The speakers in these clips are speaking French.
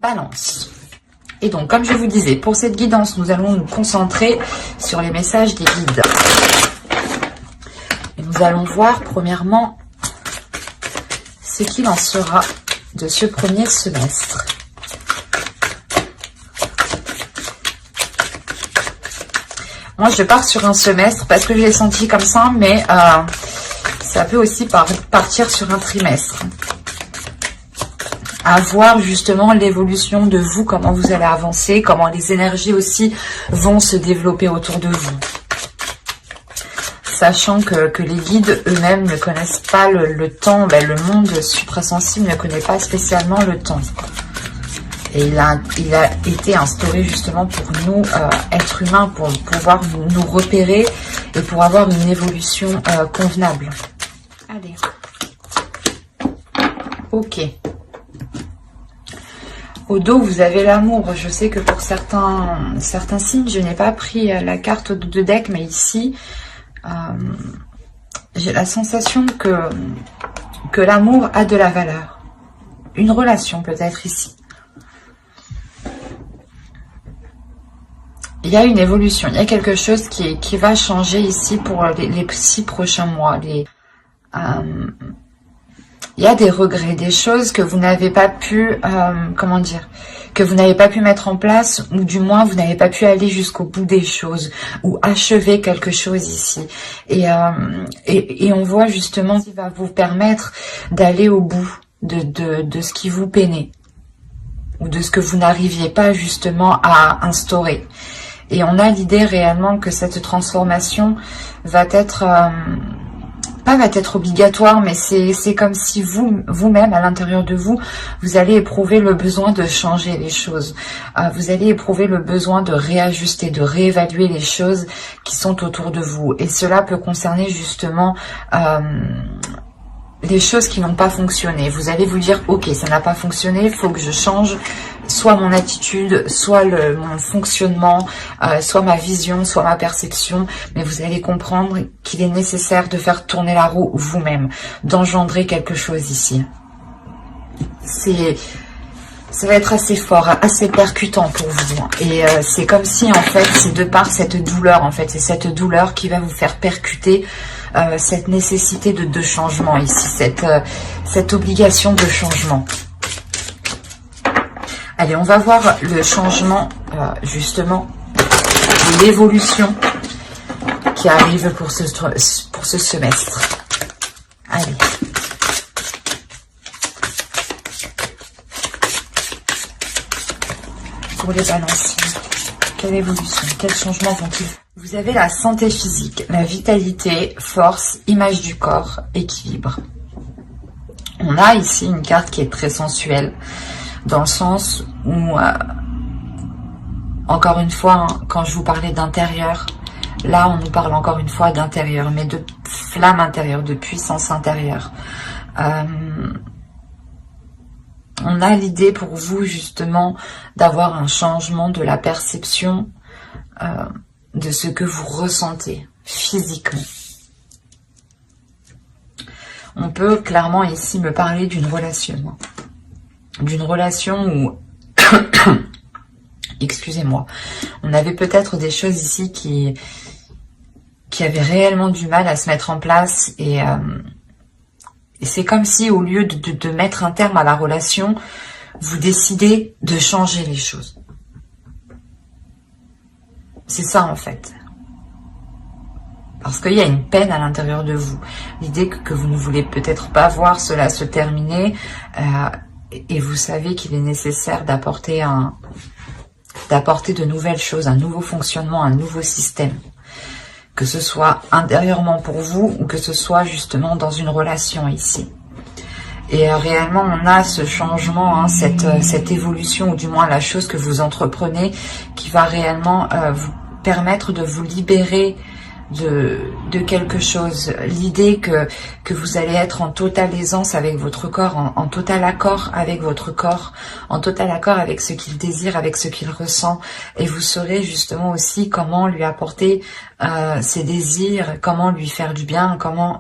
Balance. Et donc, comme je vous disais, pour cette guidance, nous allons nous concentrer sur les messages des guides. Et nous allons voir, premièrement, ce qu'il en sera de ce premier semestre. Moi, je pars sur un semestre parce que je l'ai senti comme ça, mais ça peut aussi partir sur un trimestre. À voir justement l'évolution de vous, comment vous allez avancer, comment les énergies aussi vont se développer autour de vous. Sachant que les guides eux-mêmes ne connaissent pas le temps, le monde suprasensible ne connaît pas spécialement le temps. Et il a été instauré justement pour nous, êtres humains, pour pouvoir nous repérer et pour avoir une évolution convenable. Allez. Ok. Au dos, vous avez l'amour. Je sais que pour certains signes, je n'ai pas pris la carte de deck, mais ici, j'ai la sensation que l'amour a de la valeur. Une relation peut-être ici. Il y a une évolution, il y a quelque chose qui va changer ici pour les 6 prochains mois. Il y a des regrets, des choses que vous n'avez pas pu, que vous n'avez pas pu mettre en place, ou du moins vous n'avez pas pu aller jusqu'au bout des choses, ou achever quelque chose ici. Et on voit justement ce qui va vous permettre d'aller au bout de ce qui vous peinait, ou de ce que vous n'arriviez pas justement à instaurer. Et on a l'idée réellement que cette transformation va être, pas va être obligatoire, mais c'est comme si vous-même, à l'intérieur de vous, vous allez éprouver le besoin de changer les choses. Vous allez éprouver le besoin de réajuster, de réévaluer les choses qui sont autour de vous. Et cela peut concerner justement les choses qui n'ont pas fonctionné. Vous allez vous dire, ok, ça n'a pas fonctionné, il faut que je change soit mon attitude, soit mon fonctionnement, soit ma vision, soit ma perception, mais vous allez comprendre qu'il est nécessaire de faire tourner la roue vous-même, d'engendrer quelque chose ici. Ça va être assez fort, assez percutant pour vous. Et c'est comme si, en fait, c'est de par cette douleur, en fait, c'est cette douleur qui va vous faire percuter cette nécessité de changement ici, cette obligation de changement. Allez, on va voir le changement, justement, de l'évolution qui arrive pour ce semestre. Allez. Pour les balances, quelle évolution, quel changement vont-ils? Vous avez la santé physique, la vitalité, force, image du corps, équilibre. On a ici une carte qui est très sensuelle, dans le sens où, encore une fois, quand je vous parlais d'intérieur, là on nous parle encore une fois d'intérieur, mais de flamme intérieure, de puissance intérieure. On a l'idée pour vous justement d'avoir un changement de la perception de ce que vous ressentez physiquement. On peut clairement ici me parler d'une relation. D'une relation où, excusez-moi, on avait peut-être des choses ici qui avaient réellement du mal à se mettre en place et c'est comme si au lieu de mettre un terme à la relation, vous décidez de changer les choses. C'est ça en fait. Parce qu'il y a une peine à l'intérieur de vous. L'idée que vous ne voulez peut-être pas voir cela se terminer et vous savez qu'il est nécessaire d'apporter de nouvelles choses, un nouveau fonctionnement, un nouveau système. Que ce soit intérieurement pour vous ou que ce soit justement dans une relation ici. Et réellement, on a ce changement, cette évolution, ou du moins la chose que vous entreprenez, qui va réellement vous permettre de vous libérer de quelque chose. L'idée que vous allez être en totale aisance avec votre corps, en total accord avec votre corps, en total accord avec ce qu'il désire, avec ce qu'il ressent. Et vous saurez justement aussi comment lui apporter ses désirs, comment lui faire du bien, comment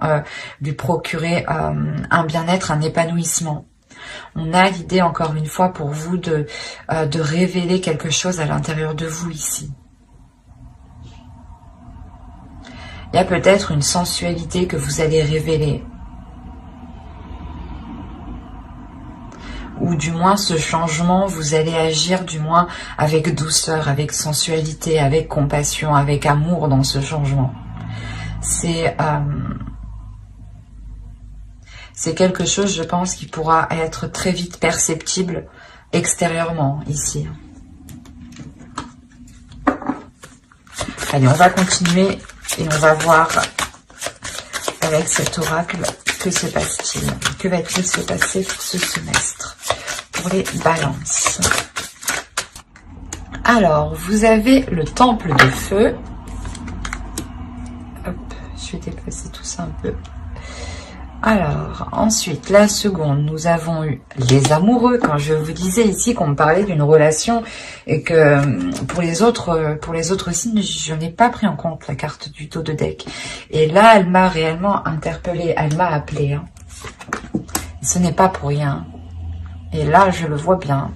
lui procurer un bien-être, un épanouissement. On a l'idée, encore une fois, pour vous de révéler quelque chose à l'intérieur de vous ici. Il y a peut-être une sensualité que vous allez révéler. Ou du moins ce changement, vous allez agir du moins avec douceur, avec sensualité, avec compassion, avec amour dans ce changement. C'est quelque chose, je pense, qui pourra être très vite perceptible extérieurement ici. Allez, on va continuer et on va voir avec cet oracle, que se passe-t-il? Que va-t-il se passer pour ce semestre? Pour les balances. Alors, vous avez le temple de feu. Hop, je vais déplacer tout ça un peu. Alors, ensuite, la seconde, nous avons eu les amoureux. Quand je vous disais ici qu'on me parlait d'une relation et que pour les autres signes, je n'ai pas pris en compte la carte du dos de deck. Et là, elle m'a réellement interpellée, elle m'a appelée. Hein. Ce n'est pas pour rien. Et là, je le vois bien.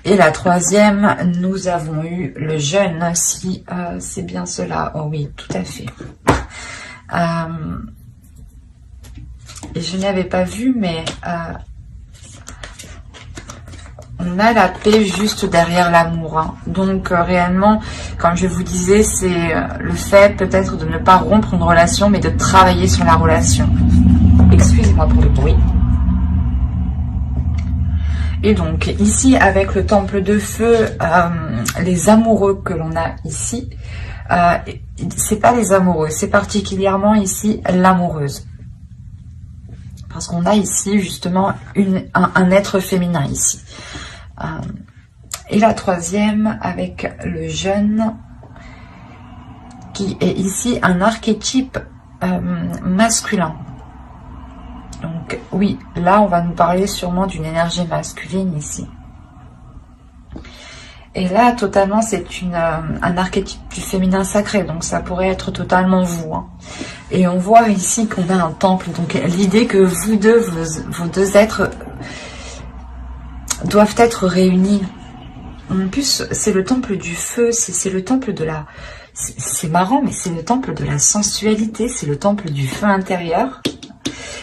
Et la troisième, nous avons eu le jeûne, si c'est bien cela. Oh oui, tout à fait. Et je n'avais pas vu, mais on a la paix juste derrière l'amour. Hein. Donc réellement, comme je vous disais, c'est le fait peut-être de ne pas rompre une relation, mais de travailler sur la relation. Excusez-moi pour le bruit. Et donc ici avec le temple de feu, les amoureux que l'on a ici, c'est pas les amoureux, c'est particulièrement ici l'amoureuse. Parce qu'on a ici justement un être féminin ici. Et la troisième avec le jeune, qui est ici un archétype masculin. Donc oui, là on va nous parler sûrement d'une énergie masculine ici. Et là totalement c'est un archétype du féminin sacré, donc ça pourrait être totalement vous. Hein. Et on voit ici qu'on a un temple, donc l'idée que vous deux, vos deux êtres doivent être réunis. En plus c'est le temple du feu, c'est le temple de la... C'est marrant, mais c'est le temple de la sensualité, c'est le temple du feu intérieur.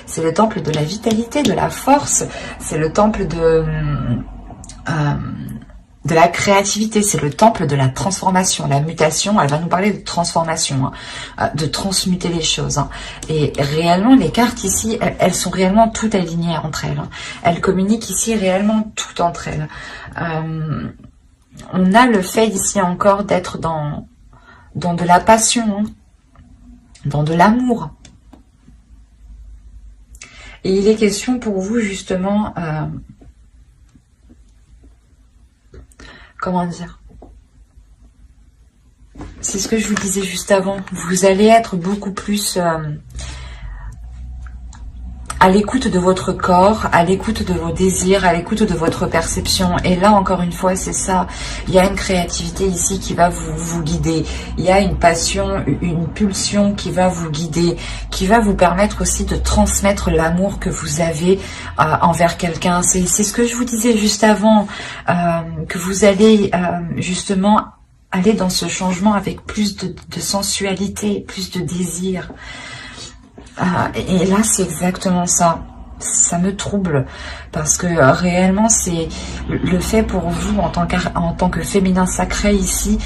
C'est le temple de la vitalité, de la force. C'est le temple de la créativité. C'est le temple de la transformation. La mutation, elle va nous parler de transformation, hein, de transmuter les choses. Hein. Et réellement, les cartes ici, elles sont réellement toutes alignées entre elles. Hein. Elles communiquent ici réellement toutes entre elles. On a le fait ici encore d'être dans de la passion, hein, dans de l'amour. Et il est question pour vous justement, comment dire, c'est ce que je vous disais juste avant, vous allez être beaucoup plus à l'écoute de votre corps, à l'écoute de vos désirs, à l'écoute de votre perception. Et là, encore une fois, c'est ça. Il y a une créativité ici qui va vous guider. Il y a une passion, une pulsion qui va vous guider, qui va vous permettre aussi de transmettre l'amour que vous avez envers quelqu'un. C'est ce que je vous disais juste avant, que vous allez justement aller dans ce changement avec plus de sensualité, plus de désir. Et là, c'est exactement ça. Ça me trouble parce que réellement, c'est le fait pour vous, en tant que féminin sacré ici,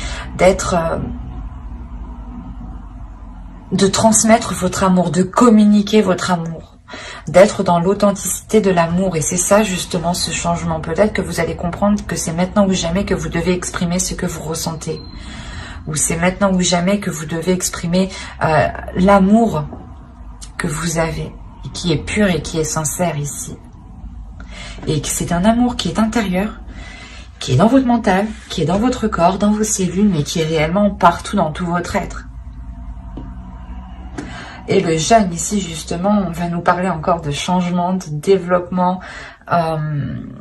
de transmettre votre amour, de communiquer votre amour, d'être dans l'authenticité de l'amour. Et c'est ça, justement, ce changement. Peut-être que vous allez comprendre que c'est maintenant ou jamais que vous devez exprimer ce que vous ressentez. Ou c'est maintenant ou jamais que vous devez exprimer l'amour que vous avez, qui est pur et qui est sincère ici. Et que c'est un amour qui est intérieur, qui est dans votre mental, qui est dans votre corps, dans vos cellules, mais qui est réellement partout dans tout votre être. Et le jeûne ici, justement, on va nous parler encore de changement, de développement,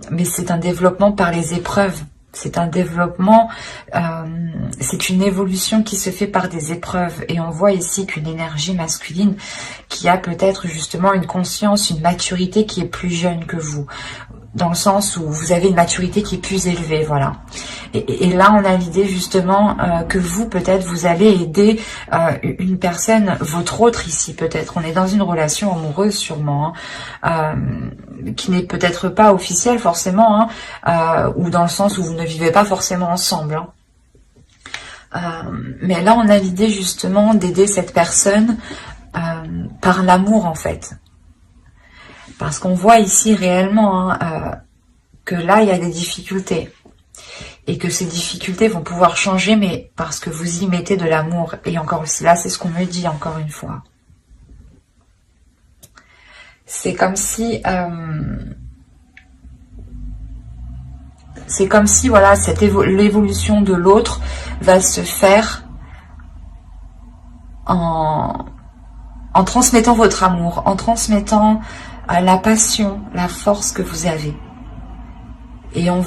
mais c'est un développement par les épreuves. C'est un développement, c'est une évolution qui se fait par des épreuves. Et on voit ici qu'une énergie masculine qui a peut-être justement une conscience, une maturité qui est plus jeune que vous. Dans le sens où vous avez une maturité qui est plus élevée, voilà. Et là, on a l'idée justement que vous, peut-être, vous allez aider une personne, votre autre ici, peut-être. On est dans une relation amoureuse, sûrement, hein, qui n'est peut-être pas officielle, forcément, hein, ou dans le sens où vous ne vivez pas forcément ensemble. Hein. Mais là, on a l'idée justement d'aider cette personne par l'amour, en fait. Parce qu'on voit ici réellement hein, que là, il y a des difficultés. Et que ces difficultés vont pouvoir changer, mais parce que vous y mettez de l'amour. Et encore aussi, là, c'est ce qu'on me dit, encore une fois. C'est comme si... voilà, l'évolution de l'autre va se faire en transmettant votre amour, en transmettant... la passion, la force que vous avez. Et on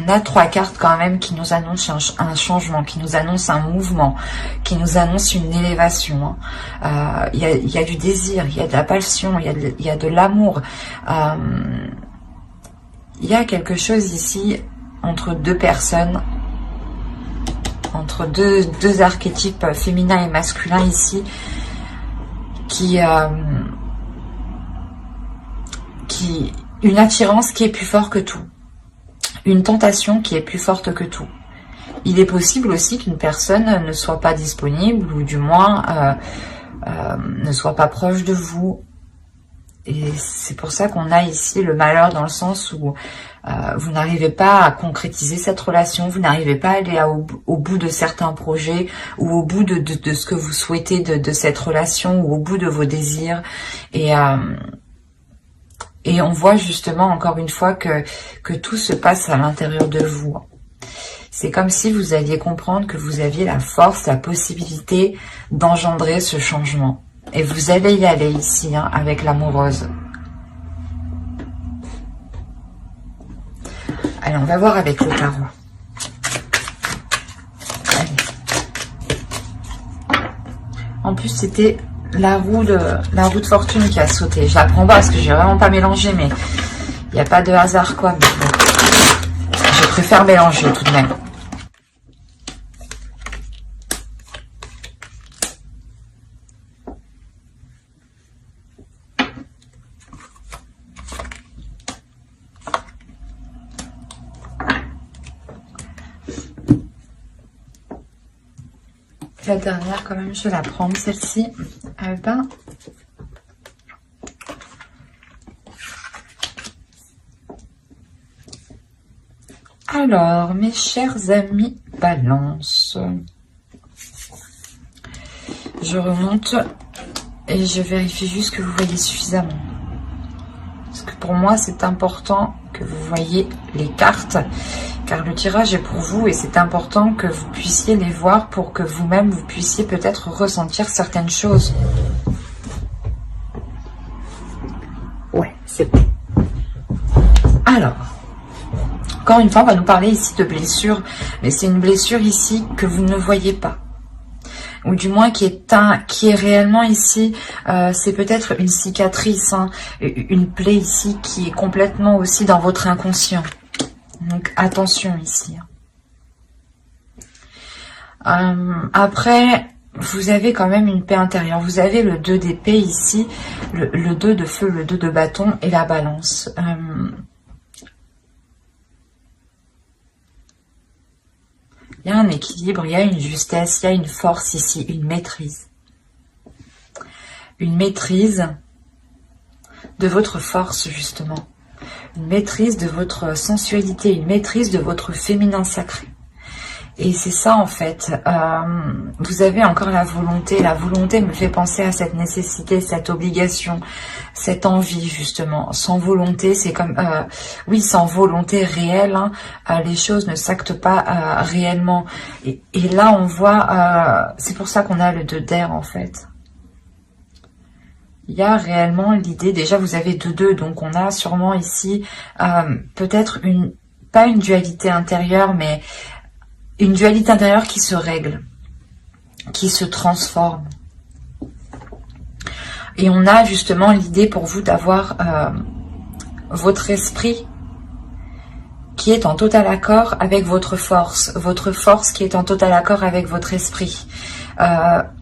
a 3 cartes quand même qui nous annoncent un changement, qui nous annoncent un mouvement, qui nous annoncent une élévation. Il y a du désir, il y a de la passion, il y a de l'amour. Il y a quelque chose ici entre 2 personnes, entre deux archétypes féminins et masculins ici, une attirance qui est plus forte que tout, une tentation qui est plus forte que tout. Il est possible aussi qu'une personne ne soit pas disponible ou du moins ne soit pas proche de vous. Et c'est pour ça qu'on a ici le malheur dans le sens où vous n'arrivez pas à concrétiser cette relation, vous n'arrivez pas à aller au bout de certains projets ou au bout de ce que vous souhaitez de cette relation ou au bout de vos désirs. Et on voit justement encore une fois que tout se passe à l'intérieur de vous. C'est comme si vous alliez comprendre que vous aviez la force, la possibilité d'engendrer ce changement. Et vous allez y aller ici, hein, avec l'amoureuse. Allez, on va voir avec le tarot. Allez. En plus, c'était la roue de fortune qui a sauté. Je la prends pas parce que j'ai vraiment pas mélangé, mais il n'y a pas de hasard, quoi. Mais bon, je préfère mélanger tout de même. La dernière, quand même, je vais la prendre, celle-ci. Alors, mes chers amis Balance, je remonte et je vérifie juste que vous voyez suffisamment. Parce que pour moi, c'est important que vous voyez les cartes, car le tirage est pour vous et c'est important que vous puissiez les voir pour que vous-même, vous puissiez peut-être ressentir certaines choses. Ouais, c'est bon. Alors, encore une fois, on va nous parler ici de blessure, mais c'est une blessure ici que vous ne voyez pas. Ou du moins qui est réellement ici, c'est peut-être une cicatrice, hein, une plaie ici qui est complètement aussi dans votre inconscient. Donc attention ici. Après, vous avez quand même une paix intérieure. Vous avez le 2 d'épée ici, le 2 de feu, le 2 de bâton et la balance. Il y a un équilibre, il y a une justesse, il y a une force ici, une maîtrise. Une maîtrise de votre force, justement. Une maîtrise de votre sensualité, une maîtrise de votre féminin sacré. Et c'est ça, en fait. Vous avez encore la volonté. La volonté me fait penser à cette nécessité, cette obligation, cette envie, justement. Sans volonté, c'est comme... oui, sans volonté réelle, hein, les choses ne s'actent pas réellement. Et là, on voit... c'est pour ça qu'on a le 2 d'air, en fait. Il y a réellement l'idée... Déjà, vous avez 2-2, donc on a sûrement ici peut-être une pas une dualité intérieure, mais une dualité intérieure qui se règle, qui se transforme. Et on a justement l'idée pour vous d'avoir votre esprit qui est en total accord avec votre force qui est en total accord avec votre esprit.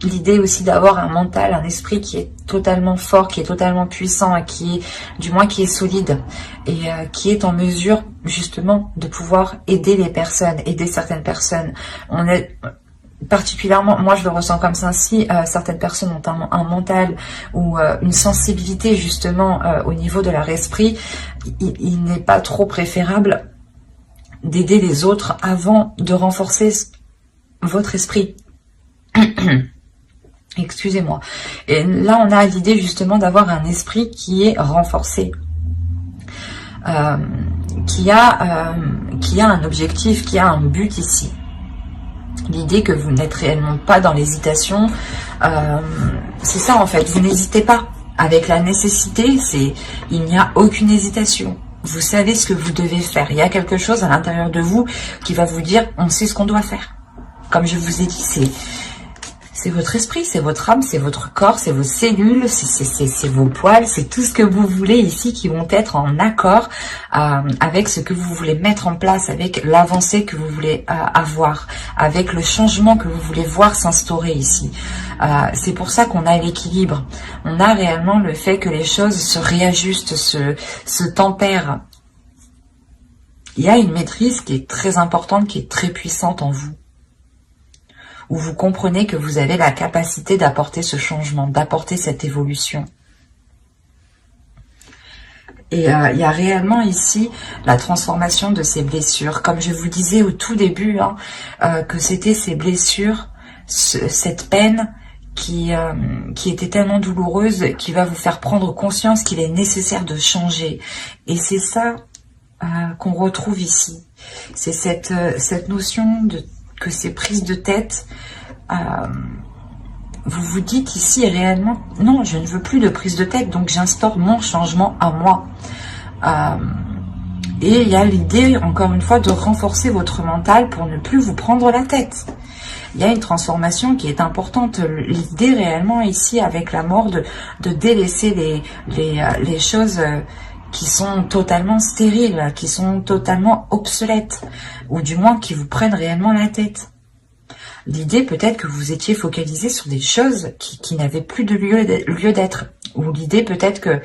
L'idée aussi d'avoir un mental, un esprit qui est totalement fort, qui est totalement puissant, et qui est, du moins qui est solide, et qui est en mesure justement de pouvoir aider les personnes, aider certaines personnes. On est particulièrement, moi je le ressens comme ça, si certaines personnes ont un mental ou une sensibilité justement au niveau de leur esprit, il n'est pas trop préférable d'aider les autres avant de renforcer votre esprit. Excusez-moi. Et là, on a l'idée justement d'avoir un esprit qui est renforcé, qui a un objectif, qui a un but ici. L'idée que vous n'êtes réellement pas dans l'hésitation, c'est ça en fait. Vous n'hésitez pas. Avec la nécessité, il n'y a aucune hésitation. Vous savez ce que vous devez faire. Il y a quelque chose à l'intérieur de vous qui va vous dire, on sait ce qu'on doit faire. Comme je vous ai dit, c'est votre esprit, c'est votre âme, c'est votre corps, c'est vos cellules, c'est vos poils, c'est tout ce que vous voulez ici qui vont être en accord avec ce que vous voulez mettre en place, avec l'avancée que vous voulez avoir, avec le changement que vous voulez voir s'instaurer ici. C'est pour ça qu'on a l'équilibre. On a réellement le fait que les choses se réajustent, se tempèrent. Il y a une maîtrise qui est très importante, qui est très puissante en vous, où vous comprenez que vous avez la capacité d'apporter ce changement, d'apporter cette évolution. Et il y a réellement ici la transformation de ces blessures. Comme je vous disais au tout début, que c'était ces blessures, cette peine qui était tellement douloureuse, qui va vous faire prendre conscience qu'il est nécessaire de changer. Et c'est ça qu'on retrouve ici. C'est cette notion que ces prises de tête, vous vous dites ici réellement, non, je ne veux plus de prise de tête, donc j'instaure mon changement à moi. Et il y a l'idée, encore une fois, de renforcer votre mental pour ne plus vous prendre la tête. Il y a une transformation qui est importante. L'idée réellement ici, avec la mort, de délaisser les choses qui sont totalement stériles, qui sont totalement obsolètes, ou du moins qui vous prennent réellement la tête. L'idée peut-être que vous étiez focalisé sur des choses qui n'avaient plus de lieu d'être, ou l'idée peut-être que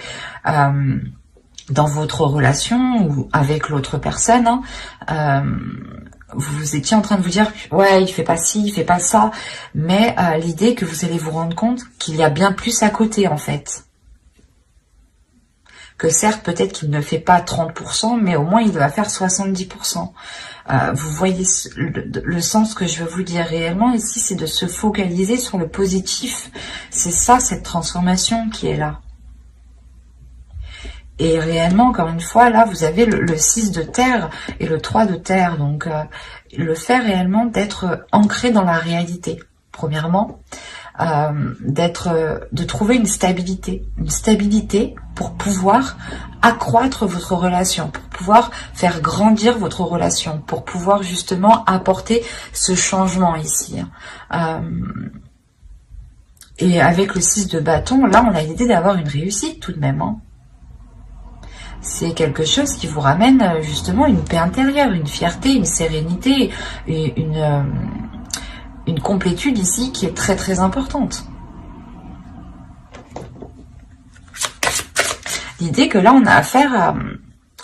dans votre relation ou avec l'autre personne, vous étiez en train de vous dire ouais, il fait pas ci, il fait pas ça, mais l'idée que vous allez vous rendre compte qu'il y a bien plus à côté en fait. Que certes, peut-être qu'il ne fait pas 30%, mais au moins il va faire 70%. Vous voyez le sens que je veux vous dire réellement ici, c'est de se focaliser sur le positif. C'est ça, cette transformation qui est là. Et réellement, encore une fois, là, vous avez le 6 de terre et le 3 de terre. Donc, le fait réellement d'être ancré dans la réalité, premièrement. De trouver une stabilité pour pouvoir accroître votre relation, pour pouvoir faire grandir votre relation, pour pouvoir justement apporter ce changement ici. Et avec le 6 de bâton, là on a l'idée d'avoir une réussite tout de même. C'est quelque chose qui vous ramène justement une paix intérieure, une fierté, une sérénité, et une complétude ici qui est très très importante. L'idée que là on a affaire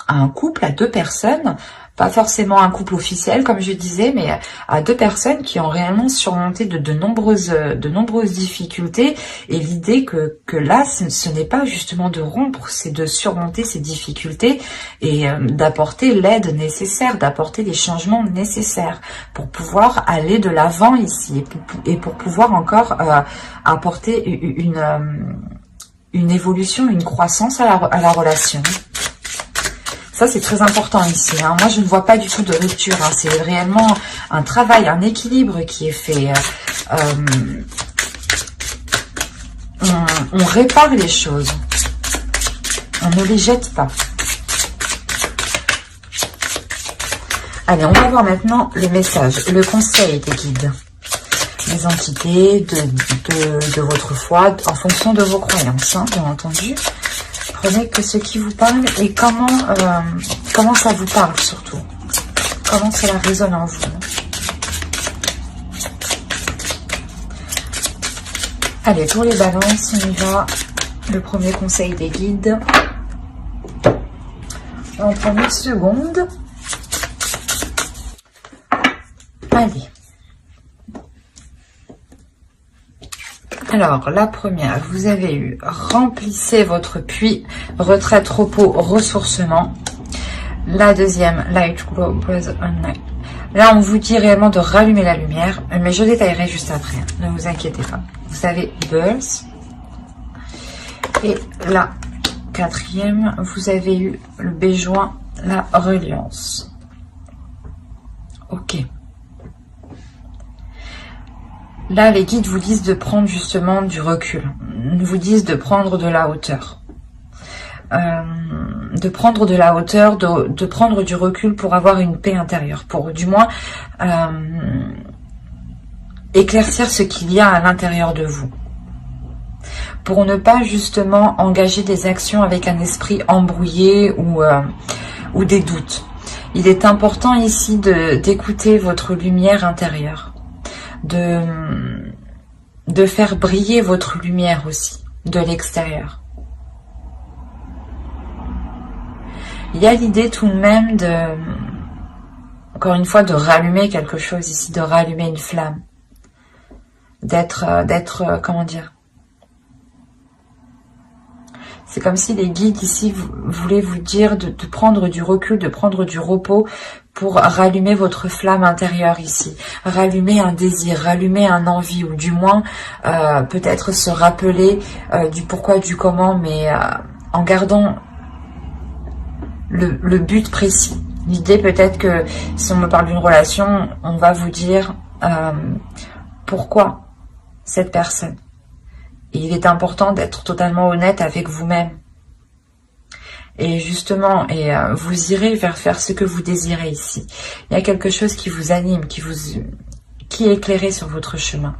à un couple, à deux personnes, pas forcément un couple officiel comme je disais, mais à deux personnes qui ont réellement surmonté de nombreuses difficultés, et l'idée que là ce n'est pas justement de rompre, c'est de surmonter ces difficultés et d'apporter l'aide nécessaire, d'apporter les changements nécessaires pour pouvoir aller de l'avant ici et pour pouvoir encore apporter une évolution, une croissance à la relation. Ça, c'est très important ici. Moi, je ne vois pas du tout de rupture. C'est réellement un travail, un équilibre qui est fait. On répare les choses. On ne les jette pas. Allez, on va voir maintenant le message, le conseil des guides, des entités, de votre foi, en fonction de vos croyances, hein, bien entendu. Prenez que ce qui vous parle et comment ça vous parle surtout. Comment cela résonne en vous. Allez, pour les balances, on y va. Le premier conseil des guides. On prend une seconde. Allez. Alors, la première, vous avez eu remplissez votre puits, retraite, repos, ressourcement. La deuxième, light glow, breathe on night. Là, on vous dit réellement de rallumer la lumière, mais je détaillerai juste après. Ne vous inquiétez pas. Vous avez birth. Et la quatrième, vous avez eu le béjoin, la reliance. Ok. Là, les guides vous disent de prendre justement du recul. Ils vous disent de prendre de la hauteur. De prendre de la hauteur, de prendre du recul pour avoir une paix intérieure. Pour du moins éclaircir ce qu'il y a à l'intérieur de vous. Pour ne pas justement engager des actions avec un esprit embrouillé ou des doutes. Il est important ici d'écouter votre lumière intérieure. De faire briller votre lumière aussi, de l'extérieur. Il y a l'idée tout de même encore une fois, de rallumer quelque chose ici, de rallumer une flamme. D'être, comment dire, c'est comme si les guides ici voulaient vous dire de prendre du recul, de prendre du repos pour rallumer votre flamme intérieure ici. Rallumer un désir, rallumer un envie, ou du moins peut-être se rappeler du pourquoi, du comment, mais en gardant le but précis. L'idée peut-être que si on me parle d'une relation, on va vous dire pourquoi cette personne. Et il est important d'être totalement honnête avec vous-même. Et justement, vous irez vers faire ce que vous désirez ici. Il y a quelque chose qui vous anime, qui est éclairé sur votre chemin.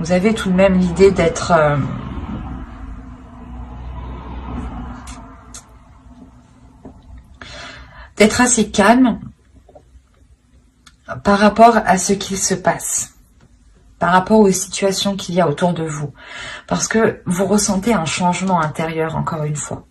Vous avez tout de même l'idée d'être assez calme par rapport à ce qu'il se passe. Par rapport aux situations qu'il y a autour de vous. Parce que vous ressentez un changement intérieur, encore une fois.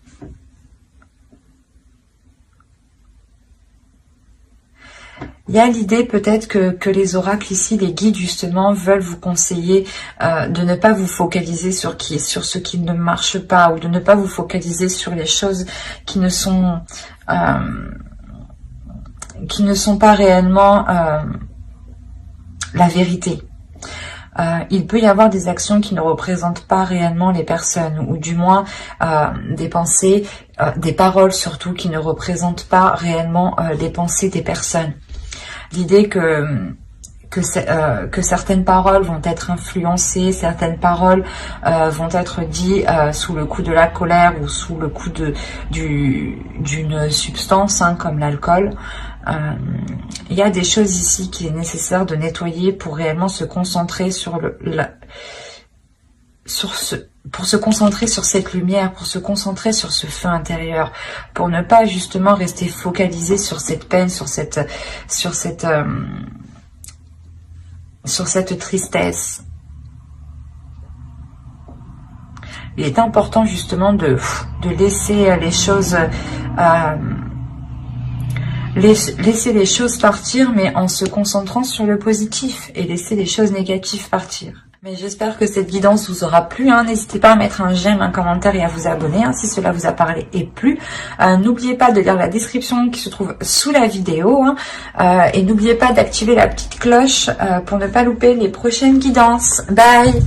Il y a l'idée peut-être que les oracles ici, les guides justement, veulent vous conseiller de ne pas vous focaliser sur ce qui ne marche pas, ou de ne pas vous focaliser sur les choses qui ne sont pas réellement la vérité. Il peut y avoir des actions qui ne représentent pas réellement les personnes, ou du moins des pensées, des paroles surtout, qui ne représentent pas réellement les pensées des personnes. L'idée que certaines paroles vont être influencées, certaines paroles vont être dites sous le coup de la colère ou sous le coup d'une substance comme l'alcool. Il y a des choses ici qu'il est nécessaire de nettoyer pour réellement se concentrer pour se concentrer sur cette lumière, pour se concentrer sur ce feu intérieur, pour ne pas justement rester focalisé sur cette peine, sur cette tristesse. Il est important justement de laisser les choses laisser les choses partir, mais en se concentrant sur le positif, et laisser les choses négatives partir. Mais j'espère que cette guidance vous aura plu. N'hésitez pas à mettre un j'aime, un commentaire et à vous abonner si cela vous a parlé et plu. N'oubliez pas de lire la description qui se trouve sous la vidéo. Et n'oubliez pas d'activer la petite cloche pour ne pas louper les prochaines guidances. Bye!